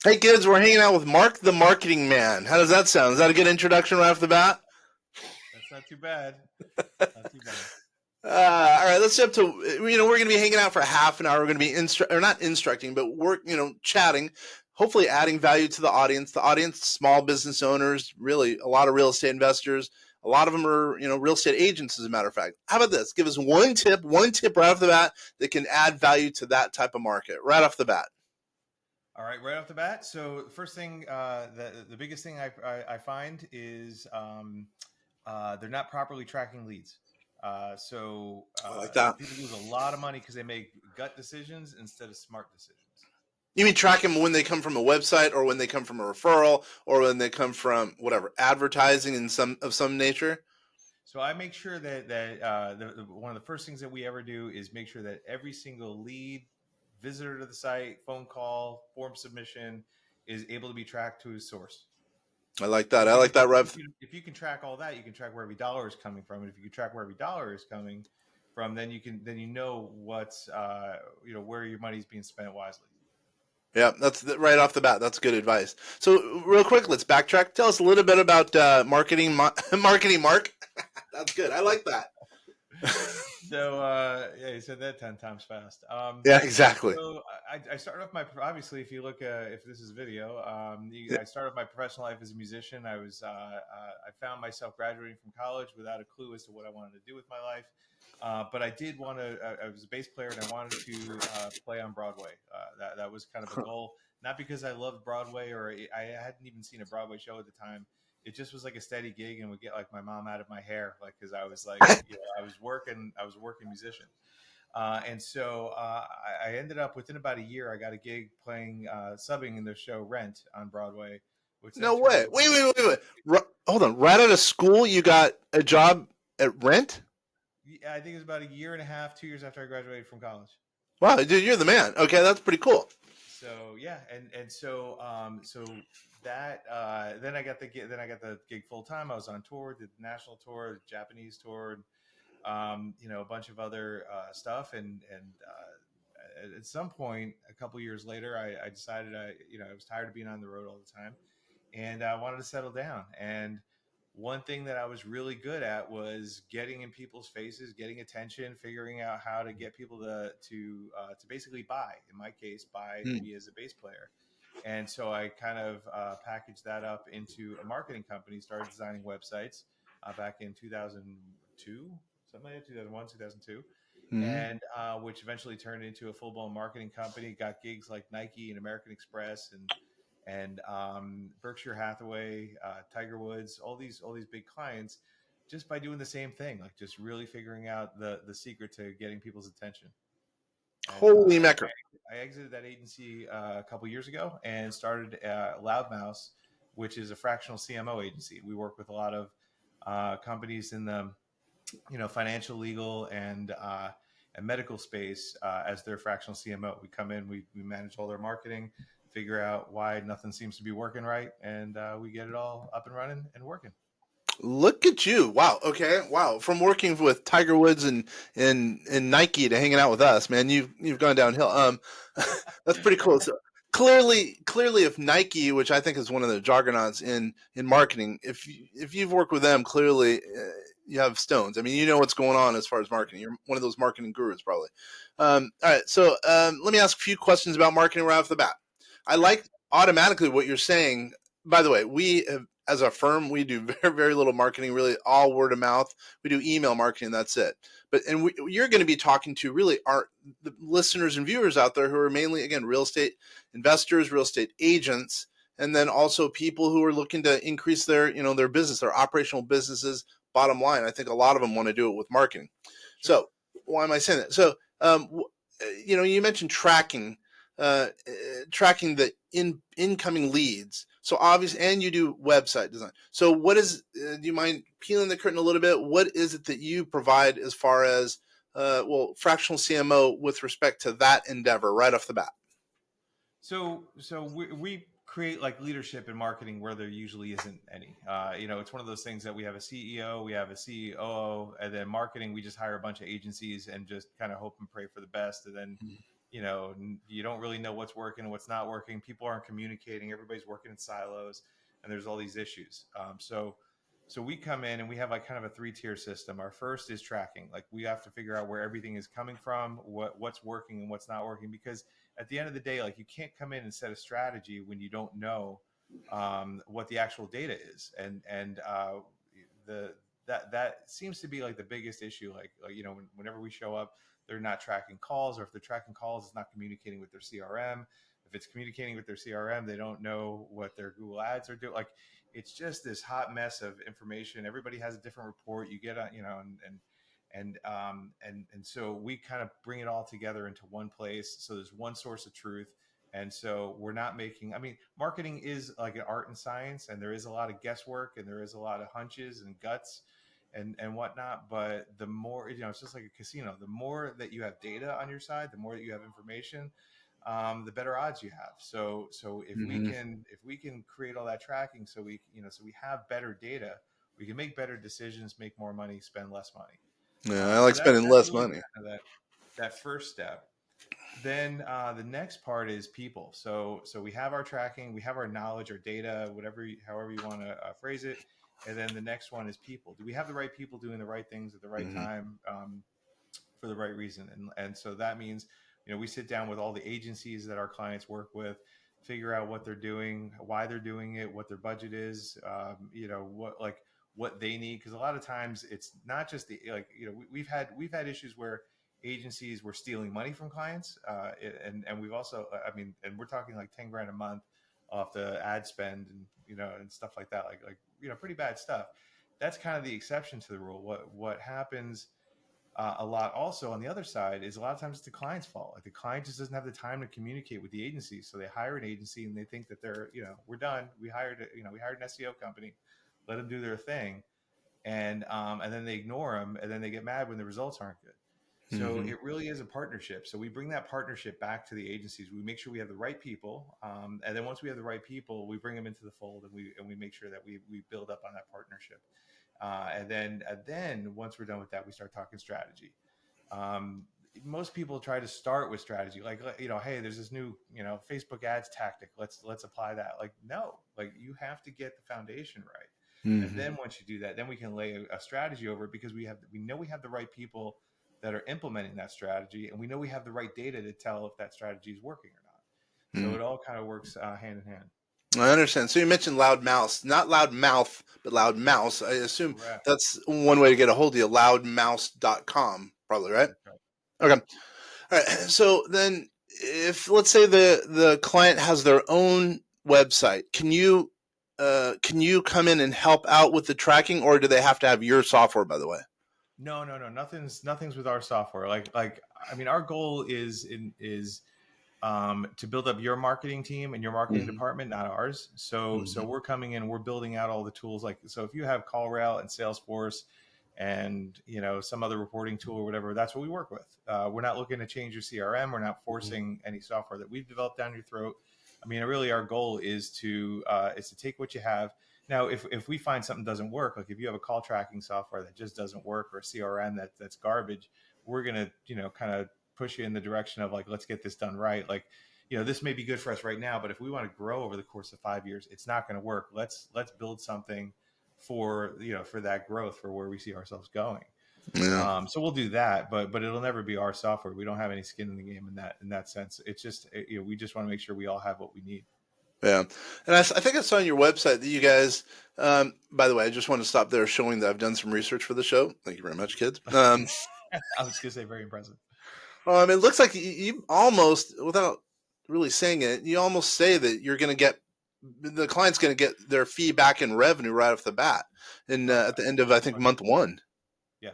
Hey kids, we're hanging out with Mark the Marketing Man. How does that sound? Is that a good introduction right off the bat? That's not too bad. Not too bad. All right, let's jump to we're going to be hanging out for half an hour. We're going to be or not instructing, but we're chatting, hopefully adding value to the audience. The audience, small business owners, really a lot of real estate investors. A lot of them are real estate agents, as a matter of fact. How about this? Give us one tip right off the bat that can add value to that type of market right off the bat. All right, right off the bat. So the first thing, the biggest thing I find is they're not properly tracking leads. I like that. People lose a lot of money because they make gut decisions instead of smart decisions. You mean track them when they come from a website, or when they come from a referral, or when they come from whatever advertising in some nature? So I make sure that one of the first things that we ever do is make sure that every single lead, visitor to the site, phone call, form submission is able to be tracked to a source. I like that. I Because like that, Rev. if you can track all that, you can track where every dollar is coming from. And if you can track where every dollar is coming from, then you know what's where your money is being spent wisely. Yeah, that's right off the bat. That's good advice. So, real quick, let's backtrack. Tell us a little bit about marketing, marketing, Mark. That's good. I like that. So yeah, you said that 10 times fast. Yeah, exactly. So I started off my obviously if you look if this is video, I started my professional life as a musician. I found myself graduating from college without a clue as to what I wanted to do with my life. But I did want to. I was a bass player and I wanted to play on Broadway. That was kind of a goal, not because I loved Broadway or I hadn't even seen a Broadway show at the time. It just was like a steady gig and would get like my mom out of my hair, like because I was like, I was a working musician. I ended up within about a year. I got a gig playing subbing in the show Rent on Broadway, which then No turned way. into Wait. Hold on. Right out of school, you got a job at Rent? yeah, I think it was about a year and a half, 2 years after I graduated from college. Wow, dude, you're the man. Okay, that's pretty cool. So yeah, so that then I got the gig, full time. I was on tour, did the national tour, the Japanese tour, a bunch of other stuff, and at some point, a couple years later, I decided I was tired of being on the road all the time, and I wanted to settle down. And one thing that I was really good at was getting in people's faces, getting attention, figuring out how to get people to basically buy. In my case, buy Hmm. me as a bass player. And so I kind of packaged that up into a marketing company, started designing websites back in 2002, something like that, 2001, 2002, Hmm. and which eventually turned into a full blown marketing company. Got gigs like Nike and American Express and Berkshire Hathaway, Tiger Woods, all these big clients, just by doing the same thing, like just really figuring out the secret to getting people's attention. And Holy mackerel. I exited that agency a couple years ago and started Loudmouse, which is a fractional CMO agency. We work with a lot of companies in the financial, legal, and medical space as their fractional CMO. We come in, we manage all their marketing, figure out why nothing seems to be working right, and we get it all up and running and working. Look at you. Wow. Okay. Wow. From working with Tiger Woods and Nike to hanging out with us, man, you've gone downhill. That's pretty cool. So clearly, if Nike, which I think is one of the juggernauts in marketing, if you've worked with them, clearly you have stones. I mean, you know what's going on as far as marketing. You're one of those marketing gurus, probably. All right. So let me ask a few questions about marketing right off the bat. I Sure. like automatically what you're saying. By the way, we have, as a firm, we do very little marketing, really all word of mouth. We do email marketing, that's it. But you're going to be talking to really the listeners and viewers out there who are mainly, again, real estate investors, real estate agents, and then also people who are looking to increase their business, their operational businesses. Bottom line, I think a lot of them want to do it with marketing. Sure. So why am I saying that? So you mentioned tracking the incoming leads. So obviously, and you do website design. So what is? Do you mind peeling the curtain a little bit? What is it that you provide as far as fractional CMO with respect to that endeavor right off the bat? We create like leadership in marketing where there usually isn't any. It's one of those things that we have a CEO, we have a CEO, and then marketing we just hire a bunch of agencies and just kind of hope and pray for the best, and then you don't really know what's working and what's not working. People aren't communicating. Everybody's working in silos, and there's all these issues. So we come in and we have like kind of a three-tier system. Our first is tracking. Like we have to figure out where everything is coming from, what's working and what's not working. Because at the end of the day, like you can't come in and set a strategy when you don't know what the actual data is, and the that seems to be like the biggest issue. Whenever we show up, they're not tracking calls, or if they're tracking calls, it's not communicating with their CRM. If it's communicating with their CRM, they don't know what their Google ads are doing. Like it's just this hot mess of information. Everybody has a different report. You get on, and so we kind of bring it all together into one place. So there's one source of truth. And so we're not making, I mean, marketing is like an art and science, and there is a lot of guesswork and there is a lot of hunches and guts and whatnot. But the more, it's just like a casino. The more that you have data on your side, the more that you have information, the better odds you have. So Hmm. if we can create all that tracking, so we have better data, we can make better decisions, make more money, spend less money. Yeah, I like So spending that's less really money. kind of that first step. Then the next part is people. So we have our tracking, we have our knowledge, our data, however you want to phrase it. And then the next one is people. Do we have the right people doing the right things at the right Hmm. time? For the right reason. And so that means, we sit down with all the agencies that our clients work with, figure out what they're doing, why they're doing it, what their budget is, what they need. Cause a lot of times it's not just we've had issues where agencies were stealing money from clients. And we've also, and we're talking like 10 grand a month off the ad spend and stuff like that, pretty bad stuff. That's kind of the exception to the rule. What happens a lot also on the other side is a lot of times it's the client's fault. Like the client just doesn't have the time to communicate with the agency, so they hire an agency and they think that we're done. We hired an SEO company, let them do their thing, and then they ignore them, and then they get mad when the results aren't good. So Hmm. it really is a partnership. So we bring that partnership back to the agencies. We make sure we have the right people, and then once we have the right people, we bring them into the fold, and we make sure that we build up on that partnership. And then once we're done with that, we start talking strategy. Um, Most people try to start with strategy, hey, there's this new, Facebook ads tactic. Let's apply that. Like, no, like you have to get the foundation right. And Hmm. then once you do that, then we can lay a strategy over it, because we know we have the right people that are implementing that strategy, and we know we have the right data to tell if that strategy is working or not. So it all kind of works hand in hand. I understand. So you mentioned loud mouse, not loud mouth, but loud mouse. I assume Correct. that's one way to get a hold of you, loudmouse.com, probably, right? That's right. Okay. Yep. All right. So then if let's say the client has their own website, can you come in and help out with the tracking, or do they have to have your software, by the way? No, no, no. Nothing's with our software. Our goal is to build up your marketing team and your marketing Hmm. department, not ours. So Hmm. we're coming in, we're building out all the tools. So if you have CallRail and Salesforce and some other reporting tool or whatever, that's what we work with. We're not looking to change your CRM. We're not forcing any software that we've developed down your throat. I mean, really, our goal is to take what you have. Now, if we find something doesn't work, like if you have a call tracking software that just doesn't work, or a CRM that's garbage, we're gonna kind of push you in the direction of like, let's get this done right. This may be good for us right now, but if we want to grow over the course of 5 years, it's not going to work. Let's build something for that growth, for where we see ourselves going. Yeah. So we'll do that, but it'll never be our software. We don't have any skin in the game in that sense. It's just we just want to make sure we all have what we need. Yeah, and I think I saw on your website that you guys. By the way, I just want to stop there, showing that I've done some research for the show. Thank you very much, kids. I was gonna say very impressive. It looks like you almost, without really saying it, you almost say that you're going to get the client's going to get their fee back in revenue right off the bat, and Oh, at the end of I think month 100%. one. Yeah.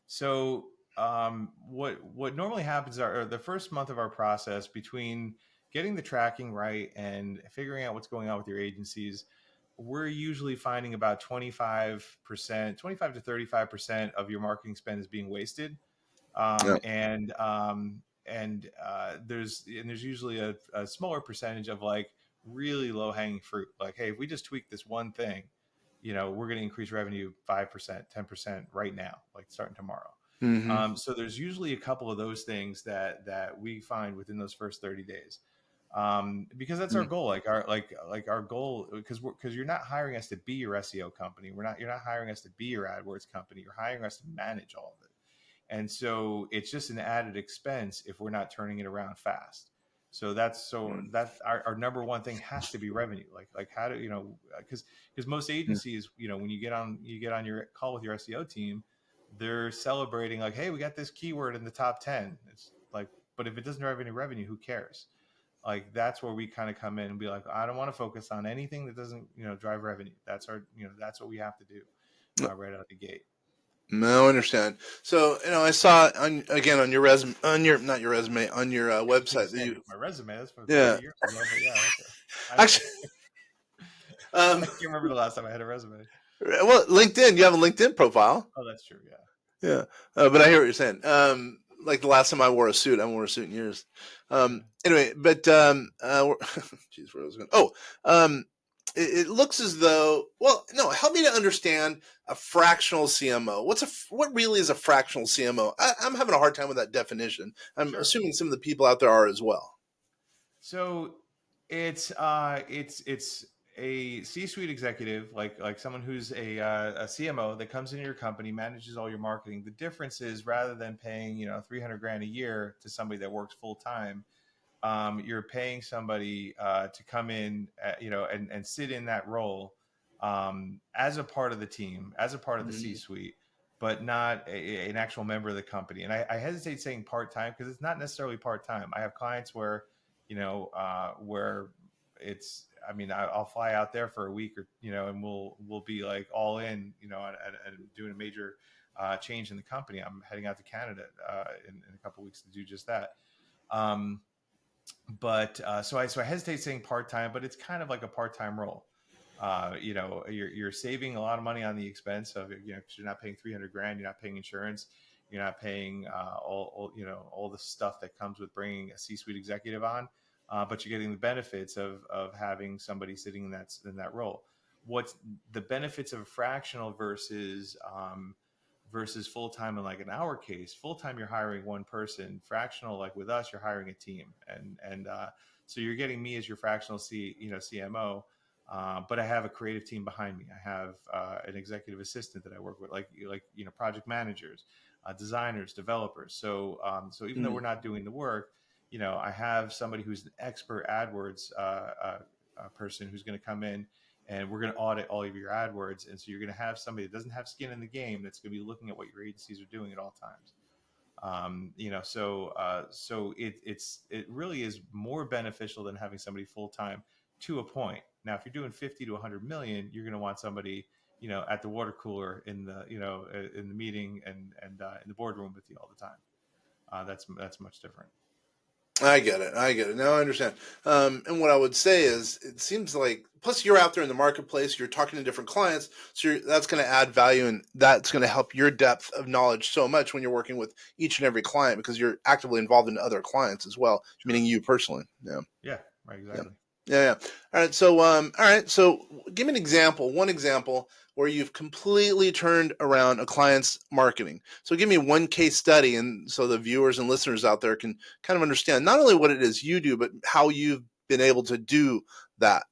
So what normally happens are the first month of our process, between getting the tracking right and figuring out what's going on with your agencies, we're usually finding about 25%, 25 to 35% of your marketing spend is being wasted. Yeah. There's usually a smaller percentage of like really low hanging fruit. Like, hey, if we just tweak this one thing, we're going to increase revenue 5%, 10% right now, like starting tomorrow. Hmm. So there's usually a couple of those things that we find within those first 30 days, because that's our goal. Like our goal, because you're not hiring us to be your SEO company. You're not hiring us to be your AdWords company. You're hiring us to manage all of it. And so it's just an added expense if we're not turning it around fast. So our number one thing has to be revenue. Like how do you know, because most agencies, when you get on your call with your SEO team, they're celebrating like, hey, we got this keyword in the top 10. It's like, but if it doesn't drive any revenue, who cares? Like that's where we kind of come in and be like, I don't want to focus on anything that doesn't drive revenue. That's what we have to do right out the gate. No, I understand. So, I saw on your resume, on your not your resume, on your I keep website that saying you, my resume. That's from yeah, 30 years ago, but yeah, okay. I, actually, I um, can't remember the last time I had a resume. well, LinkedIn, you have a LinkedIn profile. Oh, that's true. Yeah. Yeah, but I hear what you're saying. Like the last time I wore a suit, I haven't worn a suit in years. Yeah. Anyway, but geez, where was I going? Oh, it looks as though. Well, no, help me to understand a fractional CMO. What really is a fractional CMO? I'm having a hard time with that definition. I'm Sure. assuming some of the people out there are as well. So it's a C-suite executive, like someone who's a CMO that comes into your company, manages all your marketing. The difference is rather than paying 300 grand a year to somebody that works full time, you're paying somebody to come in, and sit in that role as a part of the team, as a part of the Mhm. C-suite, but not an actual member of the company. And I hesitate saying part time because it's not necessarily part time. I have clients where, where it's. I mean, I'll fly out there for a week, or and we'll be like all in, and doing a major change in the company. I'm heading out to Canada in a couple of weeks to do just that. Um, but so I hesitate saying part time, but it's kind of like a part time role. You're saving a lot of money on the expense of because you're not paying 300 grand, you're not paying insurance, you're not paying all the stuff that comes with bringing a C-suite executive on, but you're getting the benefits of having somebody sitting in that role. What's the benefits of a fractional versus full time in like an hour case? Full time you're hiring one person. Fractional, like with us, you're hiring a team, and so you're getting me as your fractional CMO. But I have a creative team behind me. I have an executive assistant that I work with, like project managers, designers, developers. So even though we're Mhm. not doing the work, I have somebody who's an expert AdWords person who's going to come in, and we're going to audit all of your AdWords. And so you're going to have somebody that doesn't have skin in the game that's going to be looking at what your agencies are doing at all times. So it really is more beneficial than having somebody full time to a point. Now, if you're doing 50 to 100 million, you're going to want somebody at the water cooler in the meeting and in the boardroom with you all the time. That's much different. I get it. I get it. Now I understand. And what I would say is, it seems like, plus you're out there in the marketplace, you're talking to different clients, so that's going to add value, and that's going to help your depth of knowledge so much when you're working with each and every client because you're actively involved in other clients as well, Sure. meaning you personally. Yeah. Yeah. Right. Yeah. Exactly. Yeah. Yeah. All right. So, all right. So, give me an example, one example where you've completely turned around a client's marketing. So, give me one case study, and so the viewers and listeners out there can kind of understand not only what it is you do, but how you've been able to do that.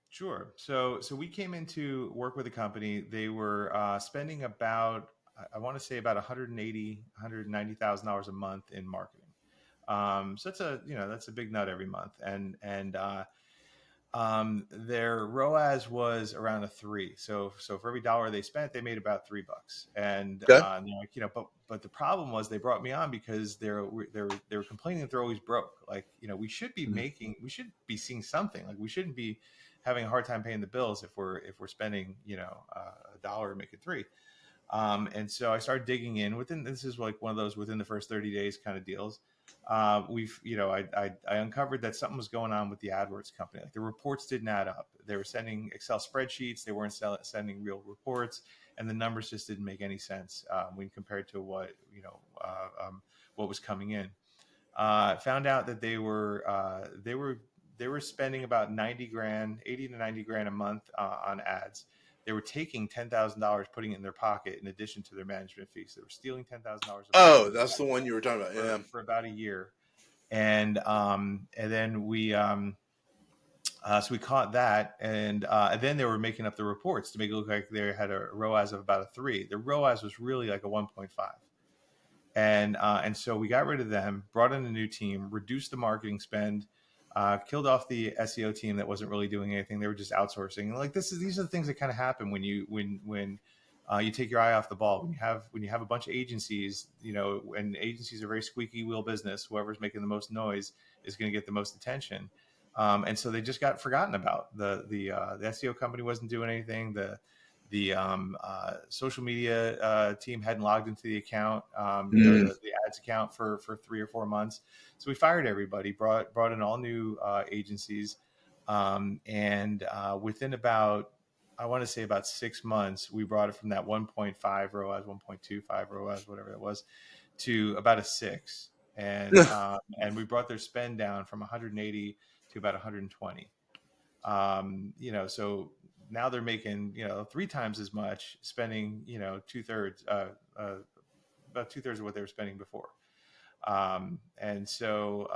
Sure. So we came into work with a company. They were spending about, I want to say about 180, $190,000 a month in marketing. So that's a big nut every month. And their ROAS was around a 3. So for every dollar they spent, they made about $3. And Okay. they're like, but the problem was they brought me on because they were complaining that they're always broke. Like, we should be seeing something. Like we shouldn't be having a hard time paying the bills if we're spending a dollar to make it 3. And so I started digging in within. This is like one of those within the first 30 days kind of deals. I uncovered that something was going on with the AdWords company. Like the reports didn't add up. They were sending Excel spreadsheets. They weren't sending real reports, and the numbers just didn't make any sense when compared to what was coming in. Found out that they were spending about 90 grand, 80 to 90 grand a month on ads. they were taking $10,000, putting it in their pocket in addition to their management fees. They were stealing $10,000 a month Oh, that's the one you were talking about. Yeah. for about a year, and then so we caught that, and then they were making up the reports to make it look like they had a ROAS of about a 3. The ROAS was really like a 1.5. And so we got rid of them, brought in a new team, reduced the marketing spend, killed off the SEO team that wasn't really doing anything. They were just outsourcing. Like these are the things that kind of happen when you take your eye off the ball. When you have a bunch of agencies, and agencies are very squeaky wheel business. Whoever's making the most noise is going to get the most attention. And so they just got forgotten about. The SEO company wasn't doing anything. The social media team hadn't logged into the account, the ads account for 3 or 4 months. So we fired everybody, brought in all new agencies, and within about, I want to say about 6 months, we brought it from that 1.5 ROAS, 1.25 ROAS, whatever it was, to about a 6, and we brought their spend down from 180 to about 120. So now they're making 3 times as much, spending two-thirds, about two-thirds of what they were spending before. And so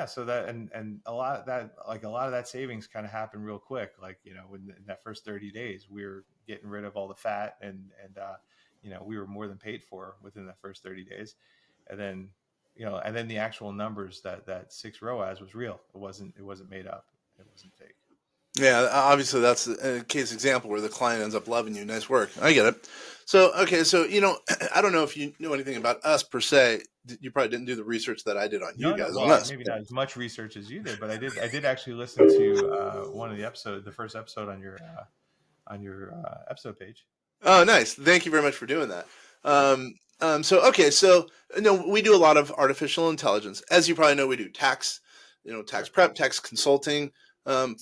so that, and a lot of that savings kind of happened real quick. Like, in that first 30 days, we were getting rid of all the fat, and we were more than paid for within that first 30 days. And then the actual numbers, that 6 ROAS was real. It wasn't made up. It wasn't fake. Yeah, obviously that's a case example where the client ends up loving you. Nice work. I get it. So, okay, so I don't know if you know anything about us per se. You probably didn't do the research that I did on you No, no. guys on Well, us. maybe not as much research as you did, but I did actually listen to one of the first episode on your episode page. Oh, nice. Thank you very much for doing that. So, okay, so no, we do a lot of artificial intelligence. As you probably know, we do tax, tax Yep. prep, tax consulting,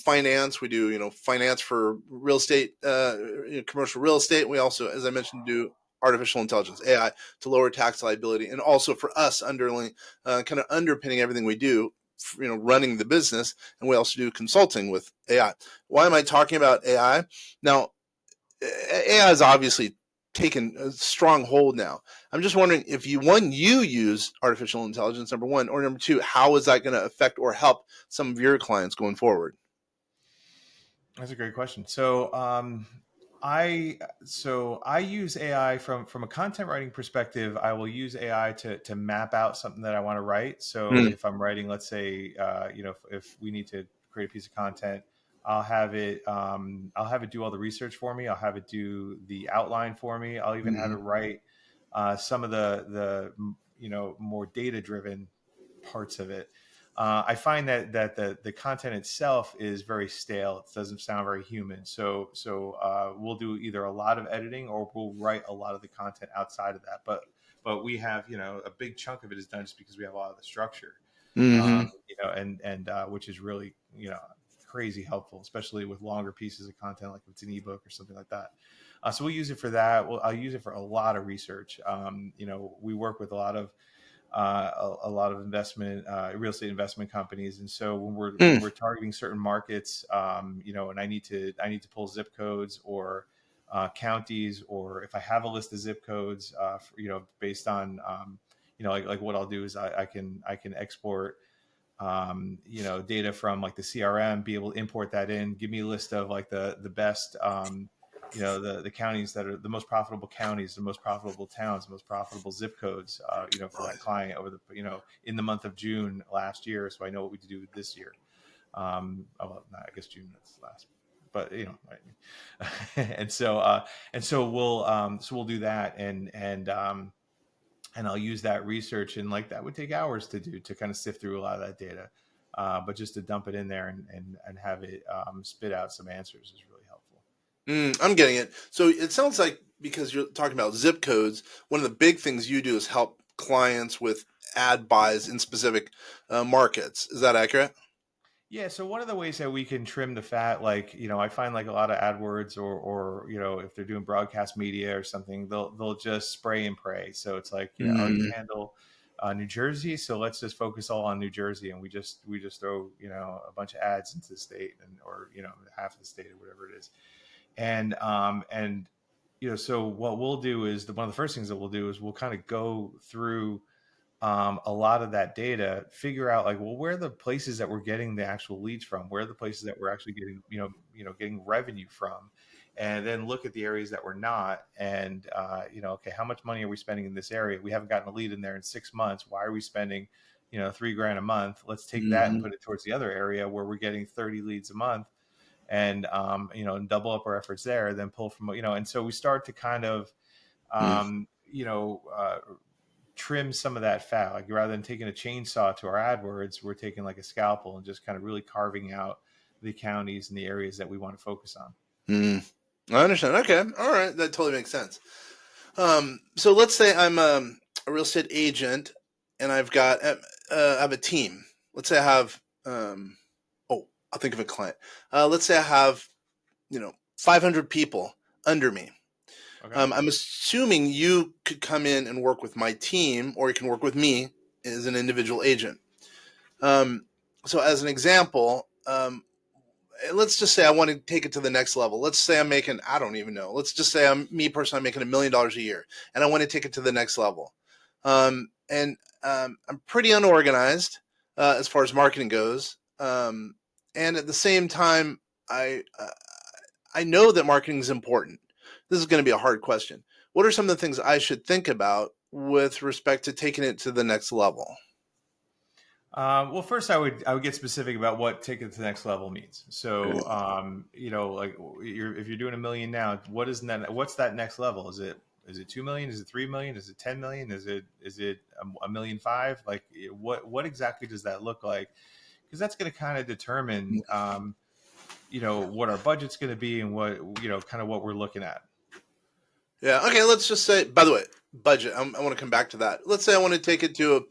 finance. We do, finance for real estate, commercial real estate. We also, as I mentioned, do artificial intelligence, AI, to lower tax liability, and also for us, underlying, kind of underpinning everything we do, running the business. And we also do consulting with AI. Why am I talking about AI now? AI has obviously taken a strong hold now. I'm just wondering if you use artificial intelligence, number one, or number two, how is that going to affect or help some of your clients going forward? That's a great question. I use AI from a content writing perspective. I will use AI to map out something that I want to write. So Mm, if I'm writing, let's say, if we need to create a piece of content, I'll have it do all the research for me. I'll have it do the outline for me. I'll even have it mm, write some of the more data driven parts of it. I find that the content itself is very stale. It doesn't sound very human. So we'll do either a lot of editing, or we'll write a lot of the content outside of that. But we have, a big chunk of it is done just because we have a lot of the structure, mm-hmm. and which is really, crazy helpful, especially with longer pieces of content, like if it's an ebook or something like that. So we'll use it for that. I'll use it for a lot of research. We work with a lot of investment, real estate investment companies, and so when we're targeting certain markets, and I need to pull zip codes, or counties, or if I have a list of zip codes, based on, like what I'll do is I can export, data from like the CRM, be able to import that in, give me a list of like the best, the counties that are the most profitable counties, the most profitable towns, the most profitable zip codes, for that Right. client over in the month of June last year, so I know what we do this year. Well, I guess June, that's last, but right. And so we'll do that, and I'll use that research, and like that would take hours to do, to kind of sift through a lot of that data. But just to dump it in there, and have it spit out some answers is really helpful. I'm getting it. So it sounds like, because you're talking about zip codes, one of the big things you do is help clients with ad buys in specific markets. Is that accurate? Yeah, so one of the ways that we can trim the fat, like, I find like a lot of AdWords, or if they're doing broadcast media or something, they'll just spray and pray. So it's like, oh, you Mm, handle New Jersey, so let's just focus all on New Jersey, and we just throw a bunch of ads into the state, or half of the state, or whatever it is. And so what we'll do is one of the first things that we'll do is we'll kind of go through a lot of that data, figure out like, well, where are the places that we're getting the actual leads from? Where are the places that we're actually getting, getting revenue from? And then look at the areas that we're not. And, okay, how much money are we spending in this area? We haven't gotten a lead in there in 6 months. Why are we spending, $3,000 a month? Let's take that and Hmm. put it towards the other area where we're getting 30 leads a month, and double up our efforts there, then pull from, and so we start to kind of, um, you know, uh, trim some of that fat. Like rather than taking a chainsaw to our AdWords, we're taking like a scalpel and just kind of really carving out the counties and the areas that we want to focus on. Mm. I understand. Okay. All right. That totally makes sense. So let's say I'm a real estate agent and I have a team. Let's say I have, oh, I'll think of a client. Let's say I have, 500 people under me. Okay. I'm assuming you could come in and work with my team, or you can work with me as an individual agent. Um, so, as an example, let's just say I want to take it to the next level. Let's say I'm making, I don't even know. Let's just say I'm making $1 million a year, and I want to take it to the next level. And I'm pretty unorganized as far as marketing goes. And at the same time, I uh, I know that marketing is important. This is going to be a hard question. What are some of the things I should think about with respect to taking it to the next level? Well, first I would get specific about what take it to the next level means. So, like if you're doing 1 million now, what's that next level? Is it 2 million? Is it 3 million? Is it 10 million? Is it a million five? Like what exactly does that look like? Because that's going to kind of determine, what our budget's going to be and what kind of what we're looking at. Yeah. Okay. Let's just say, by the way, budget. I want to come back to that. Let's say I want to take it to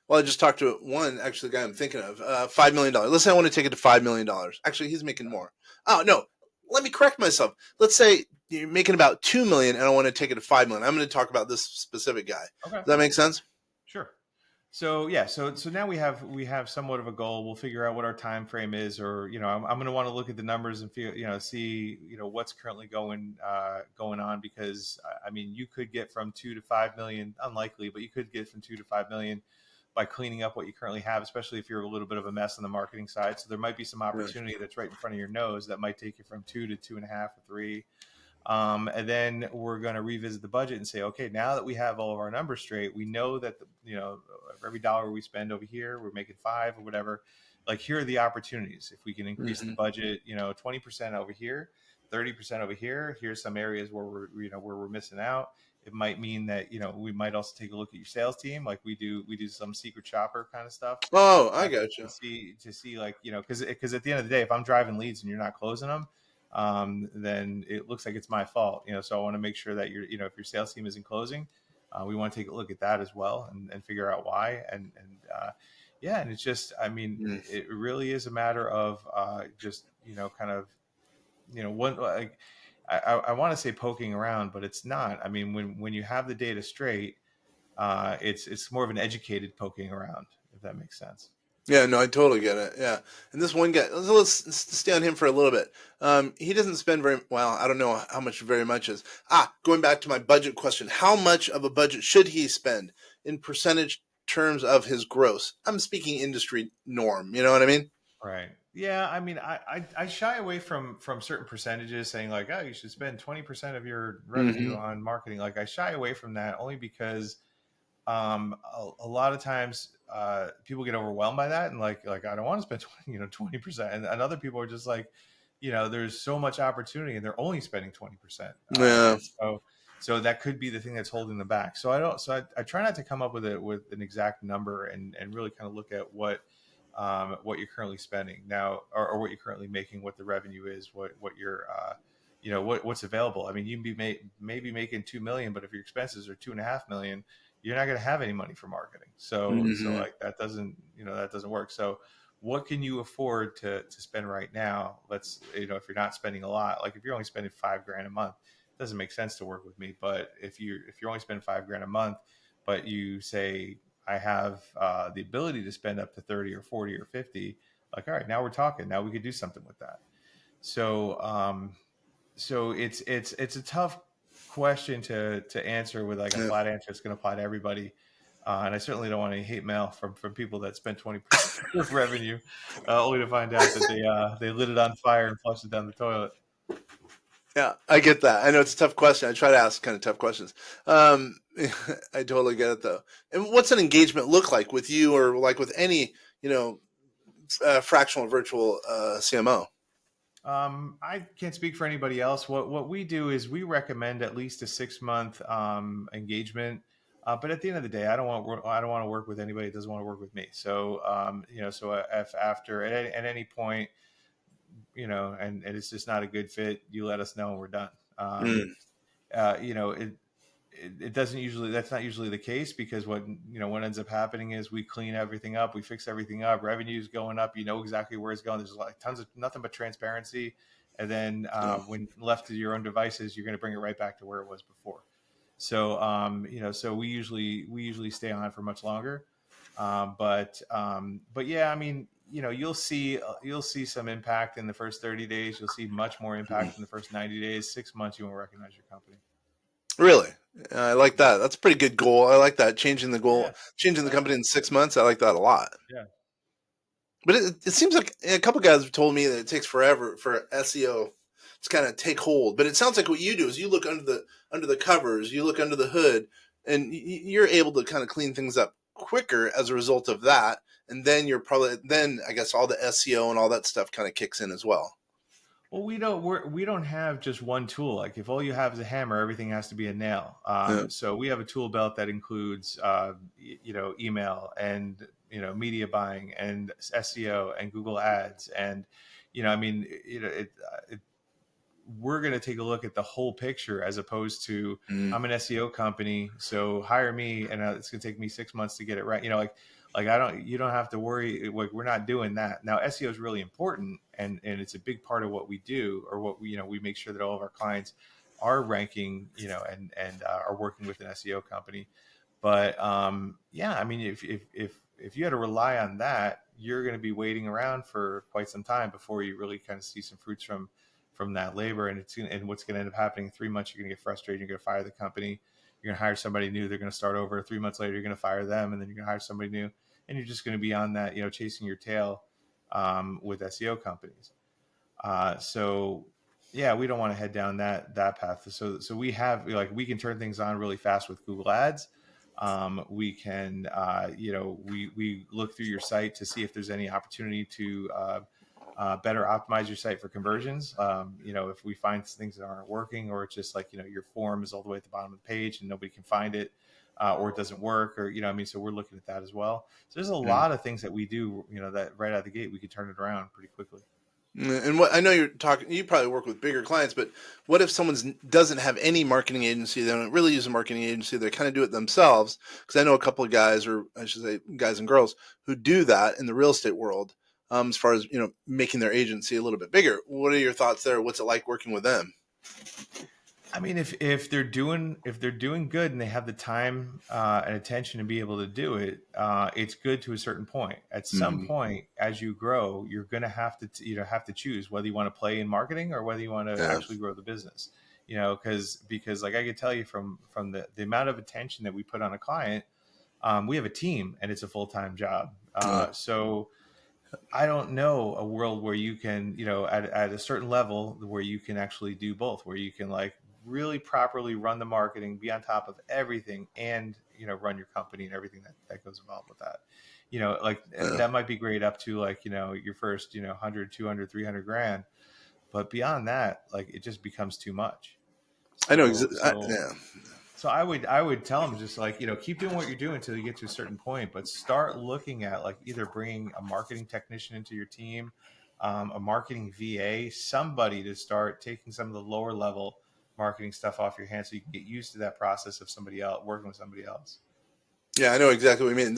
well, I just talked to one, actually, the guy I'm thinking of, $5 million. Let's say I want to take it to $5 million. Actually, he's making more. Oh, no. Let me correct myself. Let's say you're making about 2 million and I want to take it to 5 million. I'm going to talk about this specific guy. Okay. Does that make sense? Sure. So yeah, so now we have somewhat of a goal. We'll figure out what our time frame is, or I'm going to want to look at the numbers and feel see what's currently going on, because I mean you could get from 2 to 5 million, unlikely, but you could get from 2 to 5 million by cleaning up what you currently have, especially if you're a little bit of a mess on the marketing side. So there might be some Yeah. opportunity that's right in front of your nose that might take you from 2 to 2.5 or 3. And then we're going to revisit the budget and say, okay, now that we have all of our numbers straight, we know that for every dollar we spend over here, we're making five or whatever. Like here are the opportunities. If we can increase the Hmm. budget, 20% over here, 30% over here. Here's some areas where we're missing out. It might mean that we might also take a look at your sales team, like we do some secret shopper kind of stuff. Oh, I uh, got to you. see like because at the end of the day, if I'm driving leads and you're not closing them, then it looks like it's my fault. So I want to make sure that if your sales team isn't closing, we want to take a look at that as well, and figure out why. And it's just, I mean, Mm. it really is a matter of just kind of one like I want to say poking around, but it's not. I mean, when you have the data straight, it's more of an educated poking around, if that makes sense. Yeah, no, I totally get it. Yeah, and this one guy, let's stay on him for a little bit. He doesn't spend very well. I don't know how much very much is. Going back to my budget question, how much of a budget should he spend in percentage terms of his gross? I'm speaking industry norm. You know what I mean? Right. Yeah. I mean, I shy away from certain percentages, saying like, oh, you should spend 20% of your revenue Hmm. on marketing. Like, I shy away from that only because a lot of times people get overwhelmed by that, and like I don't want to spend 20%, and other people are just like, there's so much opportunity and they're only spending 20%, Yeah. and so that could be the thing that's holding them back. So I try not to come up with an exact number, and really kind of look at what you're currently spending now, or what you're currently making, what the revenue is, what your what's available. I mean, you can be maybe making 2 million, but if your expenses are 2.5 million, you're not going to have any money for marketing. So Hmm. like that doesn't work. So what can you afford to spend right now? Let's if you're not spending a lot, like if you're only spending 5 grand a month, it doesn't make sense to work with me. But if you're only spending 5 grand a month, but you say I have the ability to spend up to 30 or 40 or 50, like, all right, now we're talking. Now we could do something with that. So so it's a tough question to answer with like a Yeah. flat answer. It's going to apply to everybody, and I certainly don't want any hate mail from people that spend 20% of revenue, only to find out that they lit it on fire and flushed it down the toilet. Yeah, I get that. I know it's a tough question. I try to ask kind of tough questions. Um, I totally get it though. And what's an engagement look like with you, or like with any, you know, fractional virtual CMO? I can't speak for anybody else. What we do is we recommend at least a 6 month engagement. But at the end of the day, I don't want to work with anybody that doesn't want to work with me. So so if after at any point, and it's just not a good fit, you let us know and we're done. Mm, You know, it doesn't usually, that's not usually the case, because what ends up happening is we clean everything up, we fix everything up, revenue's going up, exactly where it's going, there's like tons of nothing but transparency, and then yeah. when left to your own devices, you're going to bring it right back to where it was before. So so we usually stay on for much longer. But yeah, I mean, you'll see some impact in the first 30 days, you'll see much more Mm. impact in the first 90 days, 6 months you won't recognize your company. Really? I like that. That's a pretty good goal. I like that. Changing the goal, Yeah. changing the Uh, company in 6 months. I like that a lot. yeah. But it seems like a couple guys have told me that it takes forever for SEO to kind of take hold. But it sounds like what you do is you look under the covers, you look under the hood, and you're able to kind of clean things up quicker as a result of that. And then then I guess all the SEO and all that stuff kind of kicks in as well. Well, we don't have just one tool. Like if all you have is a hammer, everything has to be a nail. Yeah. So we have a tool belt that includes, email and media buying and SEO and Google Ads, and I mean, we're going to take a look at the whole picture, as opposed to, Mm, I'm an SEO company, so hire me, and it's going to take me 6 months to get it right. Like I don't, you don't have to worry. Like we're not doing that. Now SEO is really important, and it's a big part of what we do, or what we make sure that all of our clients are ranking, and are working with an SEO company. But yeah, I mean, if you had to rely on that, you're going to be waiting around for quite some time before you really kind of see some fruits from that labor. And what's going to end up happening in 3 months, you're going to get frustrated, you're going to fire the company, you're going to hire somebody new, they're going to start over. 3 months later, you're going to fire them, and then you're going to hire somebody new, and you're just going to be on that, chasing your tail, with SEO companies. So yeah, we don't want to head down that path. So we can turn things on really fast with Google Ads. We can, we look through your site to see if there's any opportunity to better optimize your site for conversions. If we find things that aren't working, or it's just like, your form is all the way at the bottom of the page and nobody can find it, or it doesn't work, or, I mean, so we're looking at that as well. So there's a mm. lot of things that we do, that right out of the gate, we could turn it around pretty quickly. And what I know you're talking, you probably work with bigger clients, but what if someone doesn't have any marketing agency? They don't really use a marketing agency. They kind of do it themselves. Because I know a couple of guys, or I should say, guys and girls who do that in the real estate world. As far as making their agency a little bit bigger. What are your thoughts there? What's it like working with them? I mean, if they're doing good and they have the time and attention to be able to do it, it's good to a certain point. At some Mm-hmm. point, as you grow, you're going to have to choose whether you want to play in marketing or whether you want to Yeah. actually grow the business. Because like I could tell you from the amount of attention that we put on a client, we have a team and it's a full-time job. Yeah. So I don't know a world where you can, at a certain level, where you can actually do both, where you can like really properly run the marketing, be on top of everything, and, run your company and everything that goes involved with that. Like Yeah. that might be great up to like, your first, 100, 200, 300 grand. But beyond that, like it just becomes too much. I know. So Yeah. so I would tell them, just like, keep doing what you're doing until you get to a certain point, but start looking at like either bringing a marketing technician into your team, a marketing VA, somebody to start taking some of the lower level marketing stuff off your hands, so you can get used to that process of somebody else working with somebody else. Yeah, I know exactly what you mean.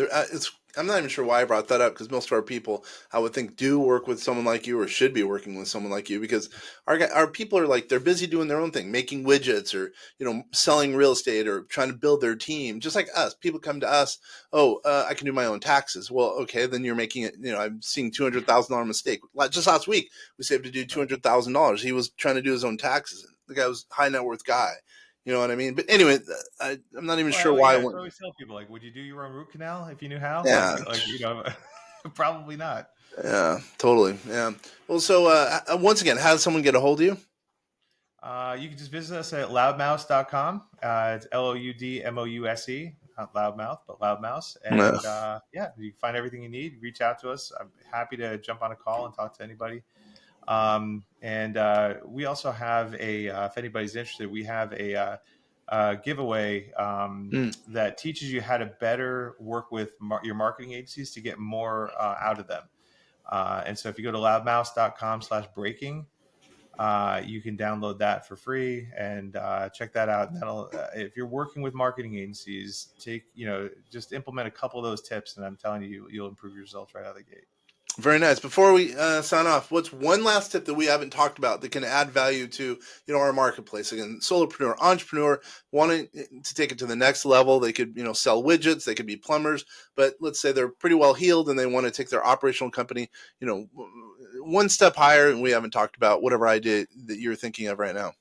I'm not even sure why I brought that up, because most of our people, I would think, do work with someone like you, or should be working with someone like you, because our people are like, they're busy doing their own thing, making widgets, or selling real estate, or trying to build their team, just like us. People come to us, oh, I can do my own taxes. Well, okay, then you're making it. I'm seeing $200,000 mistake. Just last week, we saved a dude Right. $200,000. He was trying to do his own taxes. the guy was a high net worth guy. You know what I mean? But anyway, I'm not even sure Well, why I yeah. So I went. always tell people, like, would you do your own root canal if you knew how? Yeah, Probably not. yeah, totally. Yeah. Well, so once again, how does someone get a hold of you? You can just visit us at loudmouse.com. It's Loudmouse, not loudmouth, but loudmouse. Yeah. And yeah, you can find everything you need. Reach out to us. I'm happy to jump on a call and talk to anybody. And we also have if anybody's interested, we have a giveaway Mm. that teaches you how to better work with your marketing agencies to get more out of them. And so if you go to loudmouse.com/breaking, you can download that for free and check that out. And that'll, if you're working with marketing agencies, just implement a couple of those tips, and I'm telling you, you'll improve your results right out of the gate. Very nice. Before we sign off, what's one last tip that we haven't talked about that can add value to our marketplace? Again, solopreneur, entrepreneur wanting to take it to the next level. They could sell widgets. They could be plumbers, but let's say they're pretty well heeled and they want to take their operational company one step higher. And we haven't talked about whatever idea that you're thinking of right now.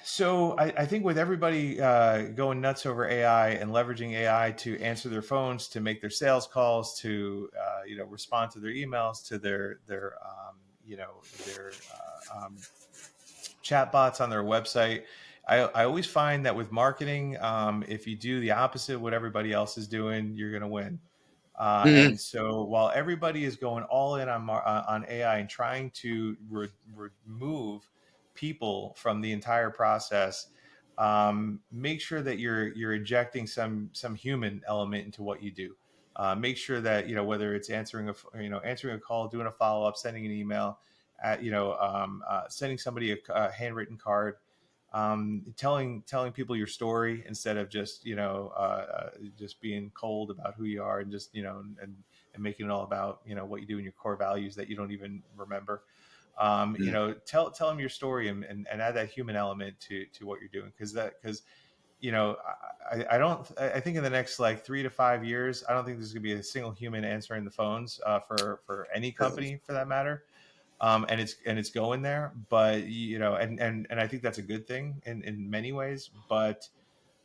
So I think with everybody going nuts over AI and leveraging AI to answer their phones, to make their sales calls, to respond to their emails, to their chat bots on their website, I always find that with marketing, if you do the opposite of what everybody else is doing, you're going to win. Mm-hmm. And so while everybody is going all in on AI and trying to remove people from the entire process, make sure that you're injecting some human element into what you do. Make sure that whether it's answering a call, doing a follow up, sending an email, sending somebody a handwritten card, telling people your story instead of just being cold about who you are, and just and making it all about what you do and your core values that you don't even remember. Tell them your story, and add that human element to what you're doing, because I think in the next like 3 to 5 years, I don't think there's gonna be a single human answering the phones for any company for that matter. And it's going there, but and I think that's a good thing in many ways. But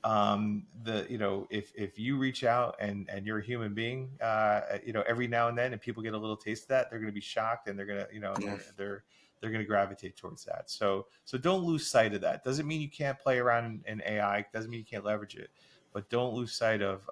if you reach out and you're a human being, every now and then, and people get a little taste of that, they're going to be shocked, and they're going to they're going to gravitate towards that. So don't lose sight of that. Doesn't mean you can't play around in AI. Doesn't mean you can't leverage it, but don't lose sight of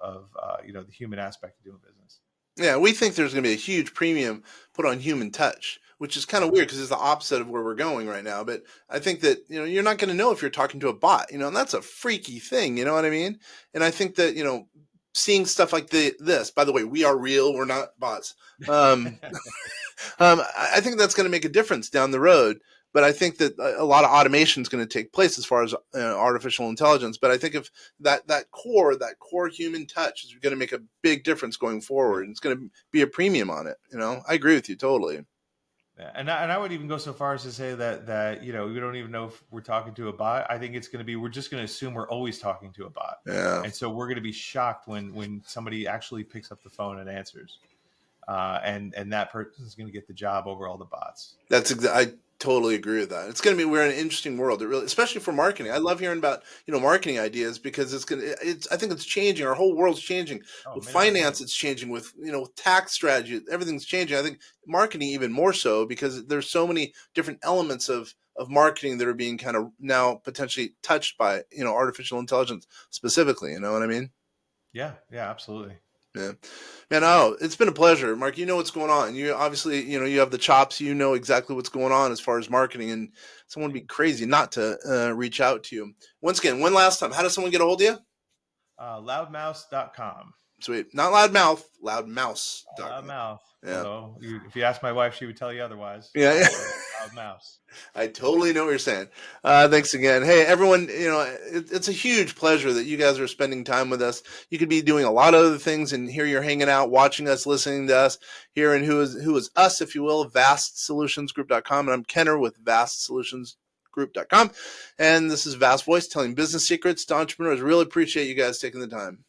the human aspect of doing business. Yeah, we think there's going to be a huge premium put on human touch, which is kind of weird because it's the opposite of where we're going right now. But I think that you're not going to know if you're talking to a bot, and that's a freaky thing. You know what I mean? And I think that seeing stuff like this. By the way, we are real. We're not bots. I think that's going to make a difference down the road. But I think that a lot of automation is going to take place as far as artificial intelligence. But I think if that core human touch is going to make a big difference going forward. It's going to be a premium on it. I agree with you totally. Yeah, and I would even go so far as to say that we don't even know if we're talking to a bot. I think it's going to be, we're just going to assume we're always talking to a bot, Yeah. and so we're going to be shocked when somebody actually picks up the phone and answers, and that person is going to get the job over all the bots. I totally agree with that. It's going to be, we're in an interesting world. It really, especially for marketing. I love hearing about marketing ideas because I think it's changing. Our whole world's changing. Oh, With many percent. finance, it's changing. With tax strategy, everything's changing. I think marketing even more so because there's so many different elements of marketing that are being kind of now potentially touched by artificial intelligence specifically. You know what I mean? Yeah, absolutely. Yeah, man. Oh, it's been a pleasure, Mark. You know what's going on. You obviously, you have the chops. You know exactly what's going on as far as marketing, and someone would be crazy not to reach out to you. Once again, one last time, how does someone get a hold of you? Loudmouse.com. Sweet, not loudmouth, loudmouse.com. Loudmouth. Yeah, Although, if you ask my wife, she would tell you otherwise. yeah, yeah. But Loudmouse. I totally know what you're saying. Thanks again. Hey, everyone, it's a huge pleasure that you guys are spending time with us. You could be doing a lot of other things, and here you're hanging out, watching us, listening to us, hearing who is us, if you will, vastsolutionsgroup.com. And I'm Kenner with vastsolutionsgroup.com. And this is Vast Voice telling business secrets to entrepreneurs. Really appreciate you guys taking the time.